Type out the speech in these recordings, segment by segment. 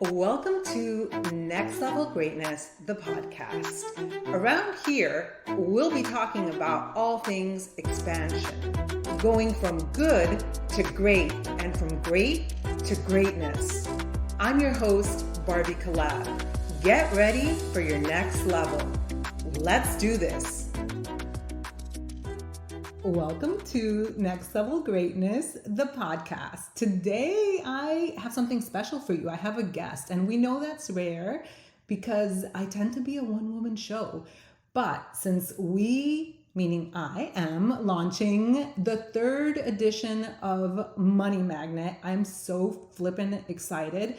Welcome to Next Level Greatness, the podcast. Around here, we'll be talking about all things expansion, going from good to great and from great to greatness. I'm your host, Barbie Collab. Get ready for your next level. Let's do this. Welcome to Next Level Greatness, the podcast. Today, I have something special for you. I have a guest, and we know that's rare because I tend to be a one-woman show. But since we, meaning I, am launching the third edition of Money Magnet, I'm so flippin' excited.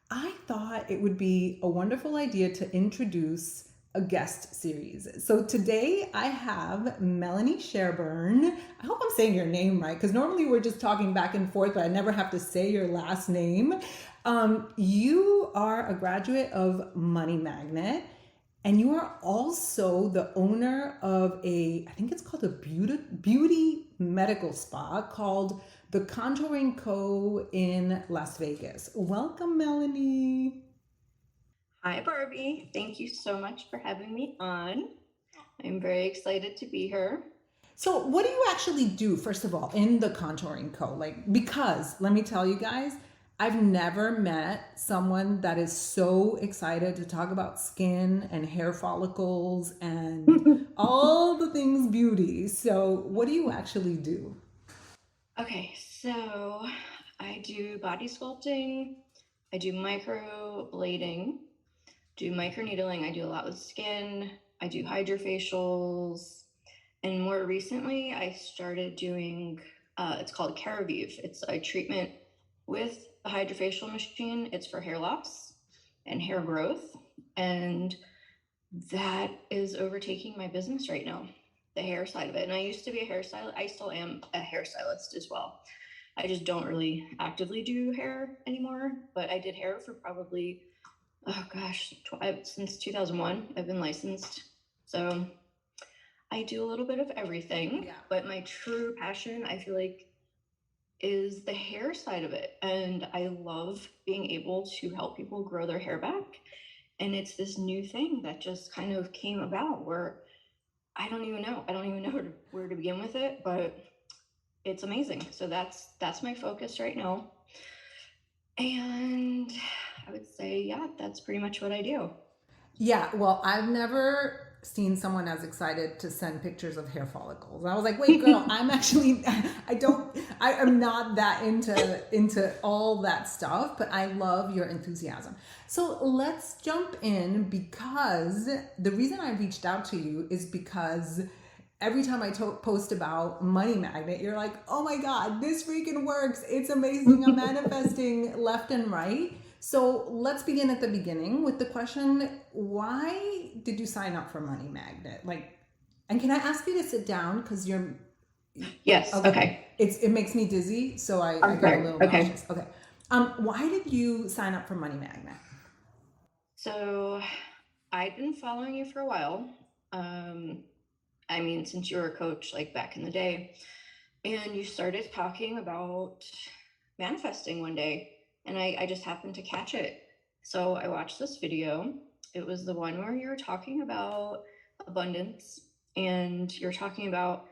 I thought it would be a wonderful idea to introduce a guest series. So today I have Melanie Sherburne. I hope I'm saying your name right, because normally we're just talking back and forth, but I never have to say your last name. You are a graduate of Money Magnet, and you are also the owner of I think it's called a beauty medical spa called the Countouring Co. in Las Vegas. Welcome, Melanie. Hi, Barbie. Thank you so much for having me on. I'm very excited to be here. So what do you actually do, first of all, in the Contouring Co? Because let me tell you guys, I've never met someone that is so excited to talk about skin and hair follicles and all the things beauty. So what do you actually do? Okay, so I do body sculpting, I do microblading, do microneedling, I do a lot with skin, I do hydrofacials, and more recently I started doing, it's called Keravive. It's a treatment with a hydrofacial machine. It's for hair loss and hair growth, and that is overtaking my business right now, the hair side of it. And I used to be a hairstylist. I still am a hairstylist as well. I just don't really actively do hair anymore, but I did hair for probably, since 2001, I've been licensed. So I do a little bit of everything, but my true passion, I feel like, is the hair side of it. And I love being able to help people grow their hair back. And it's this new thing that just kind of came about where I don't even know where to begin with it, but it's amazing. So that's my focus right now. And I would say, yeah, that's pretty much what I do. Yeah, well, I've never seen someone as excited to send pictures of hair follicles. I was like, wait, girl, I'm not that into all that stuff, but I love your enthusiasm. So let's jump in, because the reason I reached out to you is because every time I post about Money Magnet, you're like, oh my God, this freaking works. It's amazing. I'm manifesting left and right. So let's begin at the beginning with the question, why did you sign up for Money Magnet? And can I ask you to sit down, because you're... Yes, okay. It makes me dizzy, so I got a little nauseous. Okay. Why did you sign up for Money Magnet? So I've been following you for a while. Since you were a coach, like back in the day, and you started talking about manifesting one day, and I just happened to catch it. So I watched this video. It was the one where you're talking about abundance, and you're talking about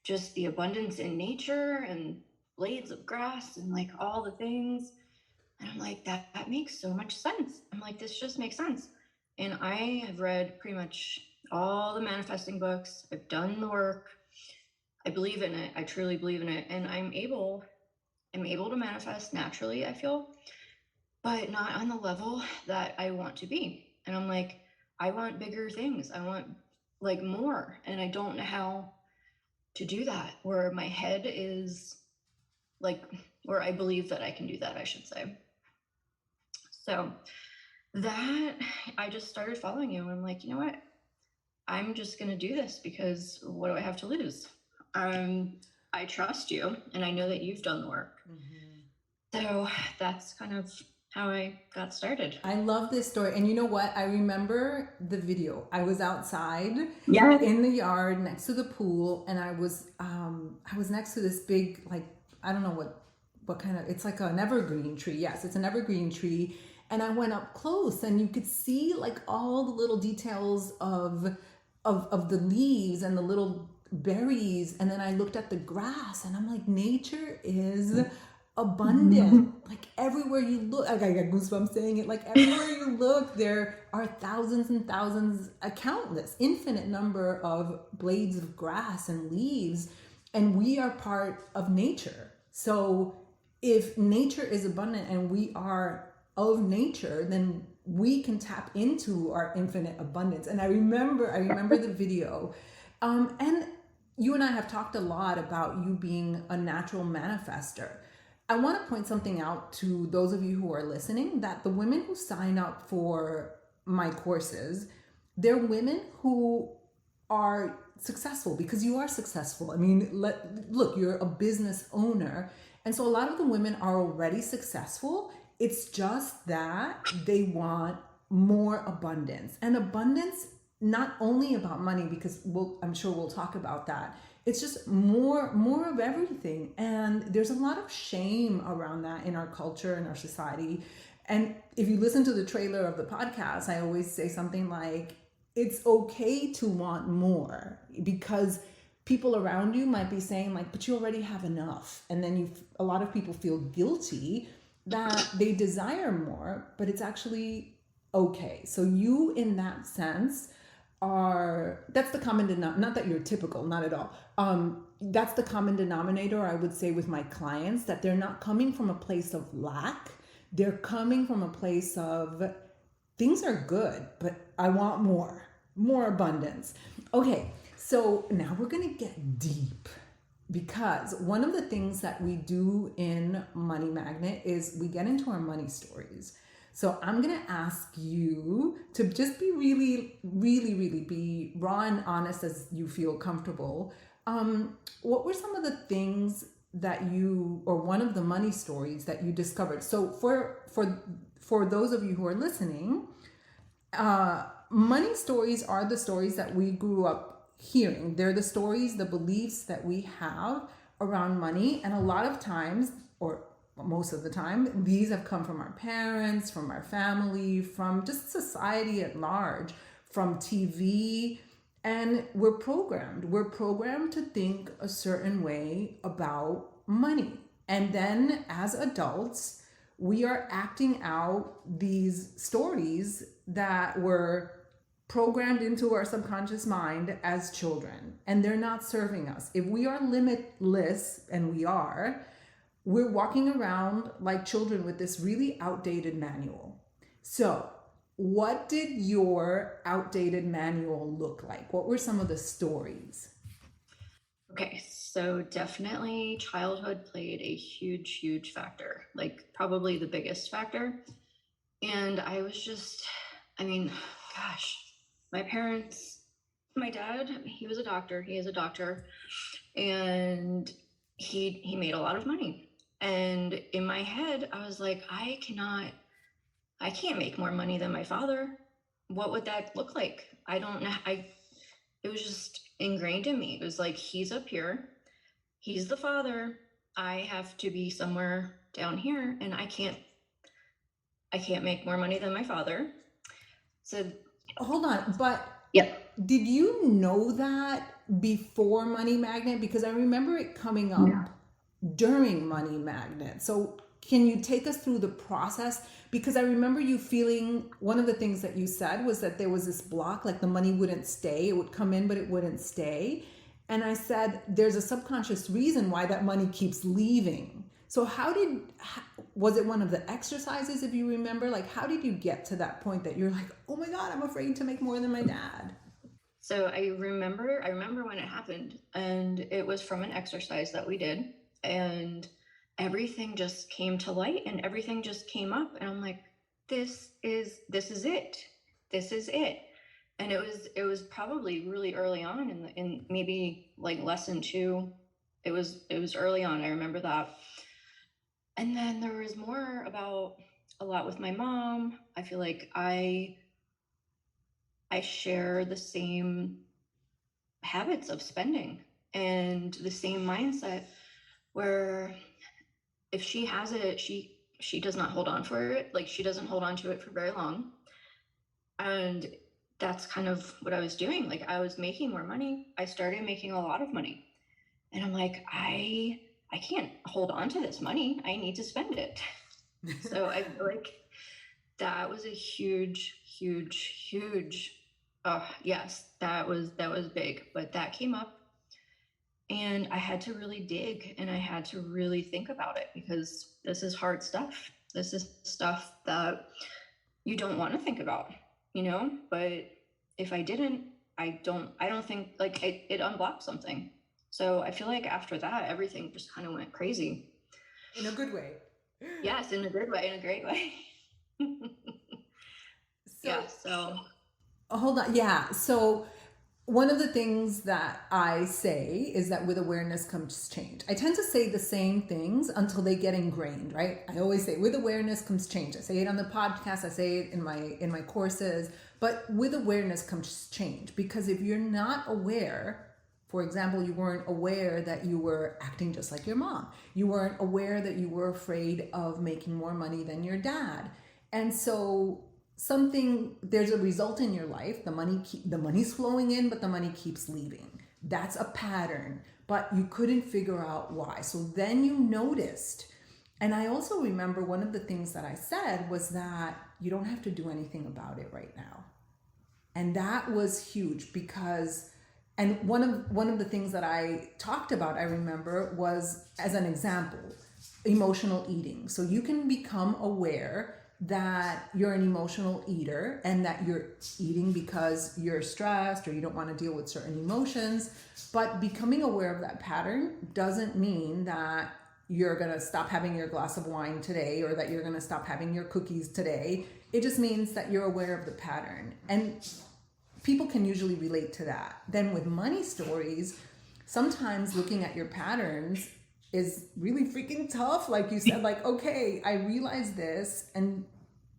just the abundance in nature and blades of grass and like all the things. And I'm like, that makes so much sense. I'm like, this just makes sense. And I have read pretty much all the manifesting books. I've done the work. I believe in it. I truly believe in it. And I'm able to manifest naturally, I feel, but not on the level that I want to be. And I'm like, I want bigger things. I want like more. And I don't know how to do that, where my head is like, where I believe that I can do that, I should say. So that I just started following you, and I'm like, you know what? I'm just going to do this, because what do I have to lose? I trust you, and I know that you've done the work. Mm-hmm. So that's kind of how I got started. I love this story. And you know what? I remember the video. I was outside in the yard next to the pool, and I was next to this big, like, I don't know what kind of, it's like an evergreen tree. Yes, it's an evergreen tree. And I went up close and you could see like all the little details of the leaves and the little berries. And then I looked at the grass and I'm like, nature is abundant. Like everywhere you look, like I got goosebumps saying it, like everywhere you look, there are thousands and thousands, a countless, infinite number of blades of grass and leaves. And we are part of nature. So if nature is abundant and we are of nature, then we can tap into our infinite abundance. And I remember the video. And you and I have talked a lot about you being a natural manifester. I want to point something out to those of you who are listening, that the women who sign up for my courses, they're women who are successful, because you are successful. I mean, look, you're a business owner. And so a lot of the women are already successful. It's just that they want more abundance. And abundance, not only about money, because I'm sure we'll talk about that. It's just more of everything. And there's a lot of shame around that in our culture and our society. And if you listen to the trailer of the podcast, I always say something like, it's okay to want more, because people around you might be saying like, but you already have enough. And then a lot of people feel guilty that they desire more, but it's actually okay. So you, in that sense, that's the common denominator. Not that you're typical, not at all. That's the common denominator, I would say, with my clients, that they're not coming from a place of lack. They're coming from a place of, things are good, but I want more abundance. Okay, so now we're gonna get deep, because one of the things that we do in Money Magnet is we get into our money stories. So I'm gonna ask you to just be really, really, really be raw and honest as you feel comfortable. What were some of the things that or one of the money stories that you discovered? So for those of you who are listening, money stories are the stories that we grew up hearing. They're the stories, the beliefs that we have around money. And a lot of times, or most of the time, these have come from our parents, from our family, from just society at large, from TV. And we're programmed to think a certain way about money. And then as adults, we are acting out these stories that were programmed into our subconscious mind as children, and they're not serving us. If we are limitless, and we're walking around like children with this really outdated manual. So what did your outdated manual look like? What were some of the stories? Okay, so definitely childhood played a huge, huge factor, like probably the biggest factor. And I was just, I mean, gosh, my parents, my dad, he was a doctor, he is a doctor, and he made a lot of money. And in my head, I was like, I can't make more money than my father. What would that look like? I don't know. It was just ingrained in me. It was like, he's up here, he's the father. I have to be somewhere down here, and I can't make more money than my father. So Hold on, but yeah. did you know that before Money Magnet? Because I remember it coming up during Money Magnet. So can you take us through the process? Because I remember you feeling, one of the things that you said was that there was this block, like the money wouldn't stay. It would come in, but it wouldn't stay. And I said, there's a subconscious reason why that money keeps leaving. So was it one of the exercises, if you remember? Like, how did you get to that point that you're like, oh my God, I'm afraid to make more than my dad? So I remember when it happened, and it was from an exercise that we did, and everything just came to light and everything just came up, and I'm like, this is it. This is it. And it was probably really early on in maybe like lesson 2. It was early on. I remember that. And then there was more about a lot with my mom. I feel like I share the same habits of spending and the same mindset, where if she has it, she does not hold on for it. Like, she doesn't hold on to it for very long. And that's kind of what I was doing. Like, I was making more money. I started making a lot of money. And I'm like, I can't hold on to this money. I need to spend it. So I feel like that was a huge, oh yes, that was big. But that came up, and I had to really dig, and I had to really think about it, because this is hard stuff. This is stuff that you don't want to think about, you know? But if I didn't, I don't think, like, it unblocked something. So I feel like after that, everything just kind of went crazy. In a good way. Yes, in a good way, in a great way. So Yeah, so hold on. Yeah. So one of the things that I say is that with awareness comes change. I tend to say the same things until they get ingrained, right? I always say with awareness comes change. I say it on the podcast, I say it in my courses, but with awareness comes change, because if you're not aware, for example, you weren't aware that you were acting just like your mom. You weren't aware that you were afraid of making more money than your dad. And so there's a result in your life, the money's flowing in, but the money keeps leaving. That's a pattern, but you couldn't figure out why. So then you noticed. And I also remember one of the things that I said was that you don't have to do anything about it right now. And that was huge, because and one of the things that I talked about, I remember, was, as an example, emotional eating. So you can become aware that you're an emotional eater and that you're eating because you're stressed or you don't want to deal with certain emotions. But becoming aware of that pattern doesn't mean that you're going to stop having your glass of wine today, or that you're going to stop having your cookies today. It just means that you're aware of the pattern. And people can usually relate to that. Then with money stories, sometimes looking at your patterns is really freaking tough. Like you said, like, okay, I realize this, and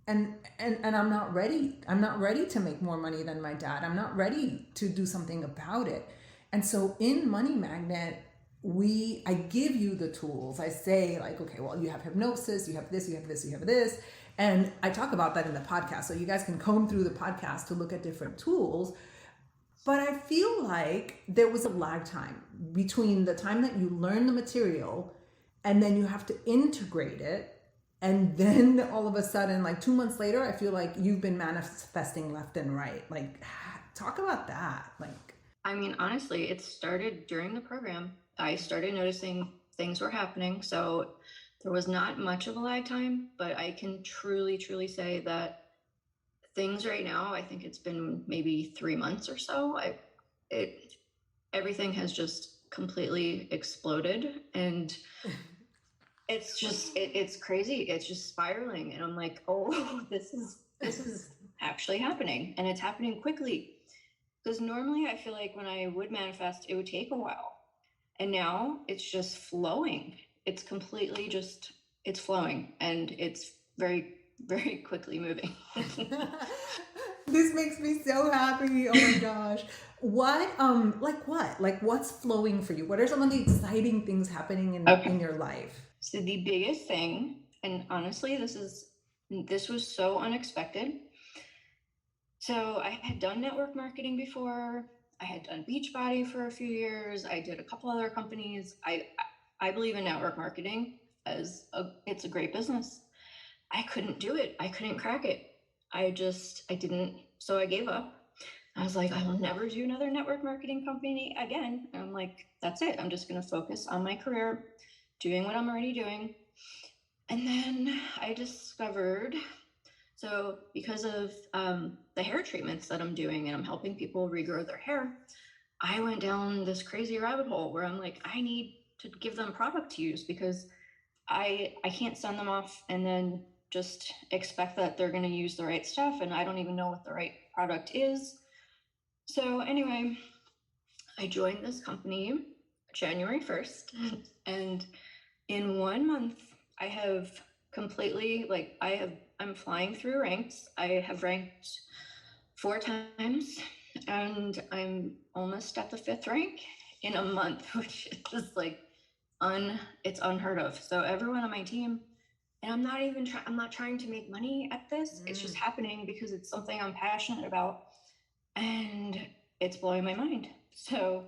I'm not ready. I'm not ready to make more money than my dad. I'm not ready to do something about it. And so in Money Magnet, I give you the tools. I say, like, okay, well, you have hypnosis, you have this, you have this, you have this. And I talk about that in the podcast. So you guys can comb through the podcast to look at different tools. But I feel like there was a lag time between the time that you learn the material and then you have to integrate it. And then all of a sudden, like 2 months later, I feel like you've been manifesting left and right. Like, talk about that. Like, I mean, honestly, it started during the program. I started noticing things were happening. So there was not much of a lag time, but I can truly say that things right now, I think it's been maybe 3 months or so. It everything has just completely exploded, and it's crazy. It's just spiraling, and I'm like, oh, this is actually happening, and it's happening quickly. Because normally I feel like when I would manifest, it would take a while. And now it's just flowing. It's completely just, it's flowing, and it's very quickly moving. this makes me so happy. Oh my gosh. Like what's flowing for you? What are some of the exciting things happening Okay. in your life? So the biggest thing, and honestly, this was so unexpected. So I had done network marketing before. I had done Beachbody for a few years. I did a couple other companies. I believe in network marketing it's a great business. I couldn't do it. I couldn't crack it. I didn't. So I gave up. I was like, I will never do another network marketing company again. And I'm like, that's it. I'm just going to focus on my career, doing what I'm already doing. And then I discovered, so because of the hair treatments that I'm doing, and I'm helping people regrow their hair, I went down this crazy rabbit hole where I'm like, I need to give them product to use, because I can't send them off and then just expect that they're going to use the right stuff, and I don't even know what the right product is. So anyway, I joined this company January 1st, and in 1 month I have completely, like, I'm flying through ranks. I have ranked 4 times, and I'm almost at the 5th rank in a month, which is like it's unheard of. So everyone on my team And I'm not trying to make money at this. It's just Mm. happening because it's something I'm passionate about, and it's blowing my mind. So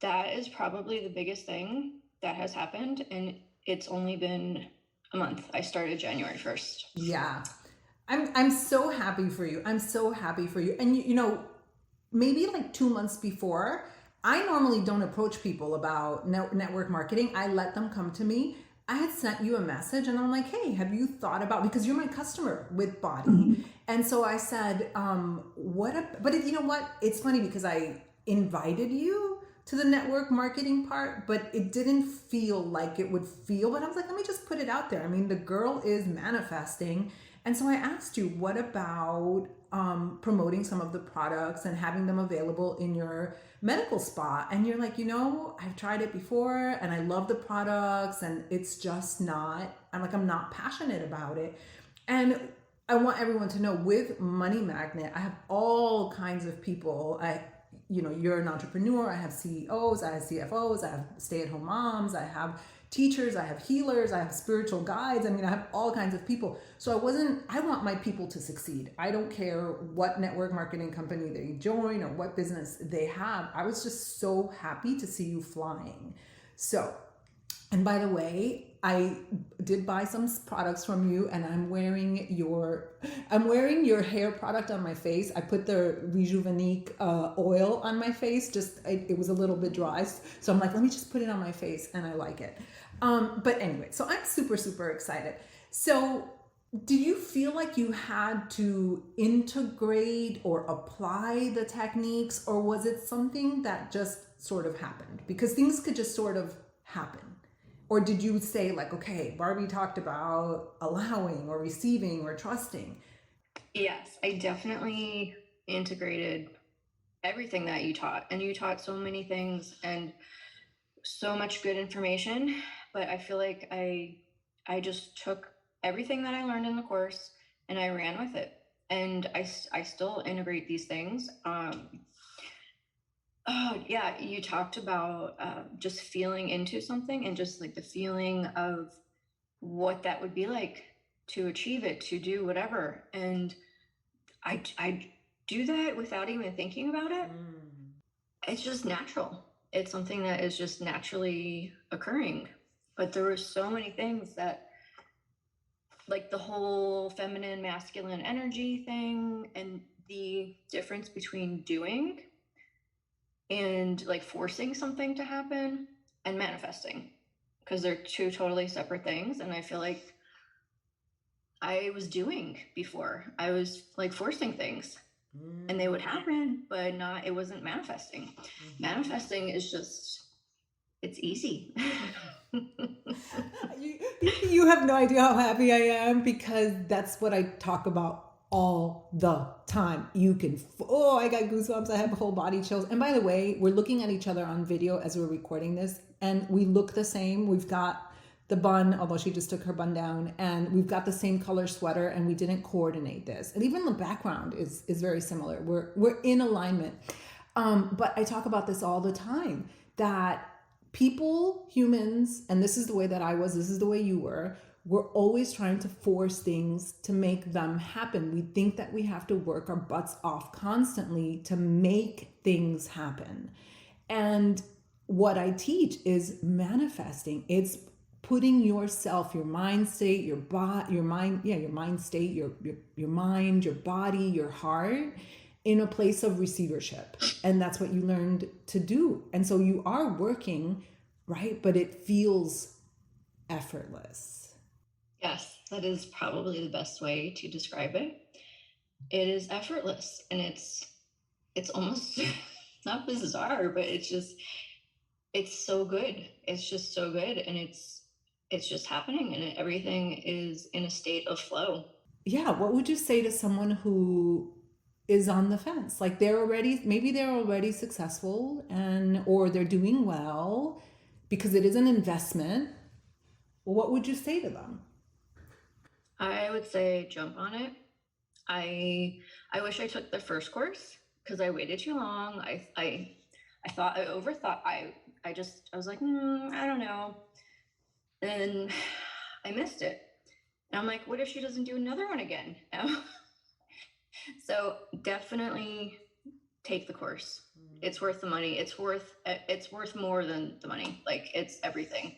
that is probably the biggest thing that has happened, and it's only been a month. I started January 1st. Yeah. I'm so happy for you. I'm so happy for you. And you know, maybe like 2 months before, I normally don't approach people about network marketing. I let them come to me. I had sent you a message and I'm like, hey, have you thought about, because you're my customer with Body. And so I said, but you know what? It's funny because I invited you to the network marketing part, but it didn't feel like it would feel. But I was like, let me just put it out there. I mean, the girl is manifesting. And so I asked you, what about promoting some of the products and having them available in your medical spa? And you're like, you know, I've tried it before and I love the products and it's just not, I'm not passionate about it. And I want everyone to know, with Money Magnet, I have all kinds of people. You're an entrepreneur. I have CEOs, I have CFOs, I have stay-at-home moms, I have teachers, I have healers, I have spiritual guides. I mean, I have all kinds of people. So I want my people to succeed. I don't care what network marketing company they join or what business they have. I was just so happy to see you flying. So, and by the way, I did buy some products from you, and I'm wearing your hair product on my face. I put the Rejuvenate oil on my face. It was a little bit dry, so I'm like, let me just put it on my face, and I like it. But anyway, so I'm super super excited. So, do you feel like you had to integrate or apply the techniques, or was it something that just sort of happened? Because things could just sort of happen. Or did you say, like, okay, Barbie talked about allowing or receiving or trusting? Yes, I definitely integrated everything that you taught, and you taught so many things and so much good information. But I feel like I just took everything that I learned in the course and I ran with it. And I still integrate these things. Oh yeah, you talked about just feeling into something and just like the feeling of what that would be like to achieve it, to do whatever. And I do that without even thinking about it. Mm. It's just natural. It's something that is just naturally occurring. But there were so many things that, like the whole feminine masculine energy thing, and the difference between doing and like forcing something to happen and manifesting, because they're two totally separate things. And I feel like I was doing before, I was like forcing things and they would happen, but not, it wasn't manifesting. Manifesting is just, it's easy. You have no idea how happy I am, because that's what I talk about all the time. I got goosebumps. I have whole body chills. And by the way, we're looking at each other on video as we're recording this, and we look the same. We've got the bun, although she just took her bun down, and we've got the same color sweater, and we didn't coordinate this. And even the background is very similar. We're in alignment. But I talk about this all the time, that people, humans, and this is the way that I was, this is the way you were, we're always trying to force things to make them happen. We think that we have to work our butts off constantly to make things happen. And what I teach is manifesting. It's putting yourself, your mind state, your mind state, your mind, your body, your heart in a place of receivership. And that's what you learned to do. And so you are working, right? But it feels effortless. Yes, that is probably the best way to describe it. It is effortless, and it's almost not bizarre, but it's so good. It's just so good, and it's just happening, and everything is in a state of flow. Yeah. What would you say to someone who is on the fence? Like, maybe they're already successful, or they're doing well, because it is an investment. What would you say to them? I would say jump on it. I wish I took the first course because I waited too long. I thought I overthought. I was like, I don't know. And I missed it. And I'm like, what if she doesn't do another one again? So definitely take the course. It's worth the money. It's worth more than the money. Like, it's everything.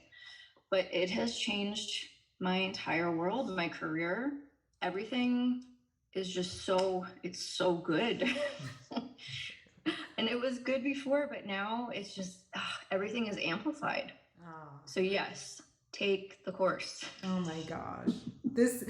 But it has changed my entire world, my career. Everything is just it's so good. And it was good before, but now it's just everything is amplified. So yes, take the course. Oh my gosh. This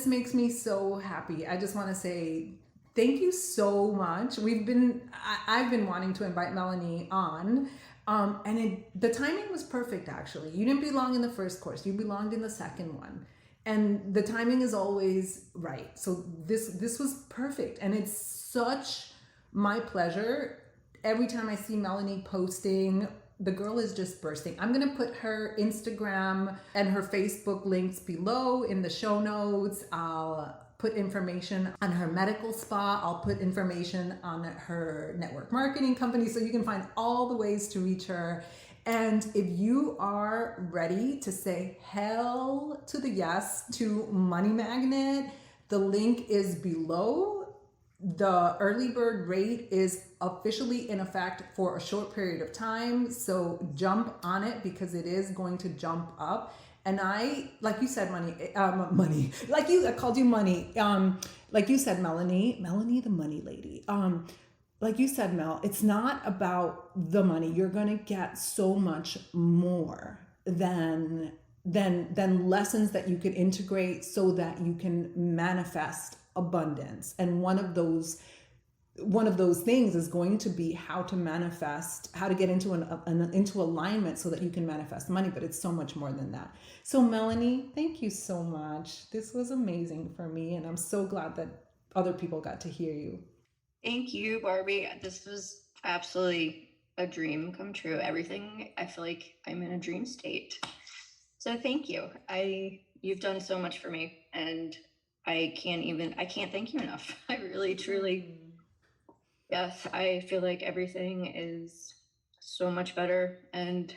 makes me so happy. I just want to say thank you so much. I've been wanting to invite Melanie on. And the timing was perfect, actually. You didn't belong in the first course. You belonged in the second one. And the timing is always right. So this was perfect. And it's such my pleasure. Every time I see Melanie posting, the girl is just bursting. I'm going to put her Instagram and her Facebook links below in the show notes. I'll put information on her medical spa. I'll put information on her network marketing company, so you can find all the ways to reach her. And if you are ready to say hell to the yes to Money Magnet, the link is below. The early bird rate is officially in effect for a short period of time. So jump on it, because it is going to jump up. And like you said, money, I called you money. Like you said, Melanie, the money lady. Like you said, Mel, it's not about the money. You're going to get so much more than lessons that you could integrate so that you can manifest abundance. And one of those things is going to be how to manifest, how to get into into alignment so that you can manifest money. But it's so much more than that. So Melanie, thank you so much. This was amazing for me, and I'm so glad that other people got to hear you. Thank you, Barbie. This was absolutely a dream come true. Everything, I feel like I'm in a dream state. So thank you. You've done so much for me, and I can't thank you enough. I really, truly, yes, I feel like everything is so much better, and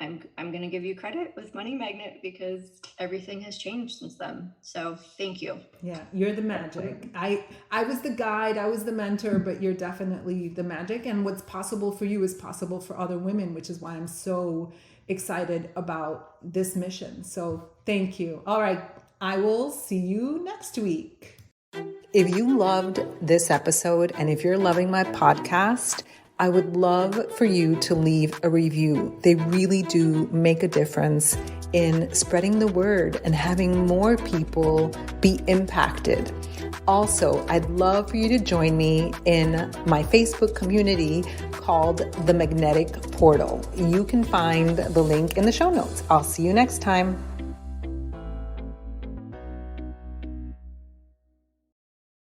I'm going to give you credit with Money Magnet, because everything has changed since then. So thank you. Yeah, you're the magic. I was the guide, I was the mentor, but you're definitely the magic. And what's possible for you is possible for other women, which is why I'm so excited about this mission. So thank you. All right, I will see you next week. If you loved this episode, and if you're loving my podcast, I would love for you to leave a review. They really do make a difference in spreading the word and having more people be impacted. Also, I'd love for you to join me in my Facebook community called The Magnetic Portal. You can find the link in the show notes. I'll see you next time.